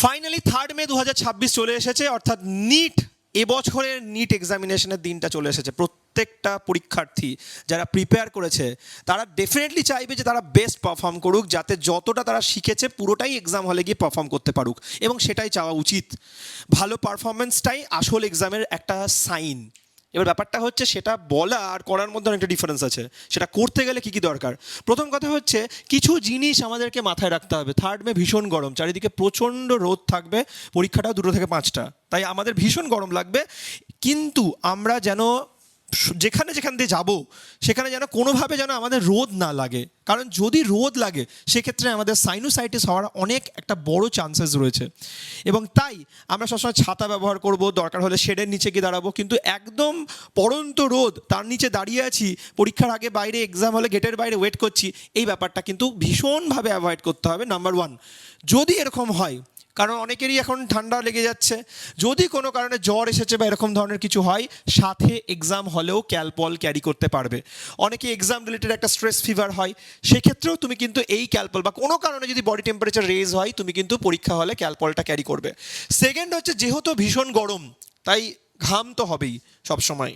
Finally 3 মে 2026 চলে এসেছে, অর্থাৎ নিট এবছরের নিট এক্সামিনেশনের দিনটা চলে এসেছে। প্রত্যেকটা পরীক্ষার্থী যারা প্রিপেয়ার করেছে তারা ডেফিনেটলি চাইবে যে তারা বেস্ট পারফর্ম করুক, যাতে যতটা তারা শিখেছে পুরোটাই এক্সাম হলে গিয়ে পারফর্ম করতে পারুক, এবং সেটাই চাওয়া উচিত। ভালো পারফরমেন্সটাই আসল এক্সামের একটা সাইন। এবার ব্যাপারটা হচ্ছে সেটা বলা আর করার মধ্যে অনেকটা ডিফারেন্স আছে। সেটা করতে গেলে কী কী দরকার? প্রথম কথা হচ্ছে কিছু জিনিস আমাদেরকে মাথায় রাখতে হবে। 3 মে ভীষণ গরম, চারিদিকে প্রচণ্ড রোদ থাকবে, পরীক্ষাটাও 2 থেকে 5টা, তাই আমাদের ভীষণ গরম লাগবে। কিন্তু আমরা যেন যেখানে যেখান দিয়ে যাবো সেখানে যেন কোনোভাবে যেন আমাদের রোদ না লাগে, কারণ যদি রোদ লাগে সেক্ষেত্রে আমাদের সাইনোসাইটিস হওয়ার অনেক একটা বড় চান্সেস রয়েছে। এবং তাই আমরা সবসময় ছাতা ব্যবহার করব, দরকার হলে শেডের নিচে গিয়ে দাঁড়াবো। কিন্তু একদম পড়ন্ত রোদ, তার নিচে দাঁড়িয়ে আছি, পরীক্ষার আগে বাইরে এক্সাম হলে গেটের বাইরে ওয়েট করছি, এই ব্যাপারটা কিন্তু ভীষণভাবে অ্যাভয়েড করতে হবে। নাম্বার 1, যদি এরকম হয়, কারণ অনেকেরই এখন ঠান্ডা লেগে যাচ্ছে, যদি কোনো কারণে জ্বর এসেছে বা এরকম ধরনের কিছু হয়, সাথে এক্সাম হলেও ক্যালপল ক্যারি করতে পারবে। অনেকে এক্সাম রিলেটেড একটা স্ট্রেস ফিভার হয়, সেক্ষেত্রেও তুমি কিন্তু এই ক্যালপল, বা কোনো কারণে যদি বডি টেম্পারেচার রেজ হয়, তুমি কিন্তু পরীক্ষা হলে ক্যালপলটা ক্যারি করবে। সেকেন্ড হচ্ছে, যেহেতু ভীষণ গরম তাই ঘাম তো হবেই সবসময়,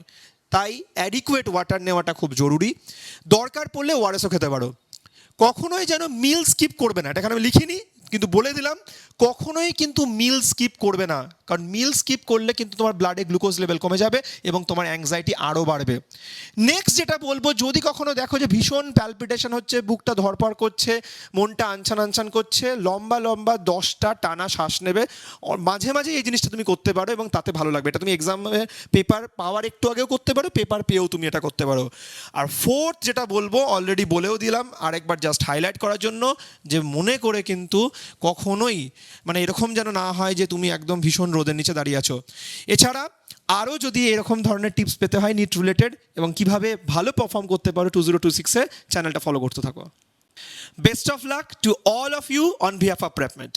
তাই অ্যাডিকুয়েট ওয়াটার নেওয়াটা খুব জরুরি। দরকার পড়লে ওআরএসও খেতে পারো। কখনোই যেন মিল স্কিপ করবে না, এটা এখানে আমি লিখিনি কিন্তু বলে দিলাম, কখনোই কিন্তু মিল স্কিপ করবে না, কারণ মিল স্কিপ করলে কিন্তু তোমার ব্লাডে গ্লুকোজ লেভেল কমে যাবে এবং তোমার অ্যাংজাইটি আরও বাড়বে। নেক্সট যেটা বলবো, যদি কখনো দেখো যে ভীষণ প্যালপিটেশন হচ্ছে, বুকটা ধরপড় করছে, মনটা আনছান আনছান করছে, লম্বা লম্বা 10টা টানা শ্বাস নেবে, মাঝে মাঝে এই জিনিসটা তুমি করতে পারো এবং তাতে ভালো লাগবে। এটা তুমি এক্সামে পেপার পাওয়ার একটু আগেও করতে পারো, পেপার পেয়েও তুমি এটা করতে পারো। আর ফোর্থ যেটা বলবো, অলরেডি বলেও দিলাম, আরেকবার জাস্ট হাইলাইট করার জন্য, যে মনে করে কিন্তু কখনোই মানে এরকম যেন না হয় যে তুমি একদম ভীষণ রোদের নিচে দাঁড়িয়ে আছো। এছাড়া আরও যদি এরকম ধরনের টিপস পেতে হয় নিট রিলেটেড এবং কিভাবে ভালো পারফর্ম করতে পারো 2026-এ, চ্যানেলটা ফলো করতে থাকো। Best of luck to all of you on behalf of প্রেপমেড।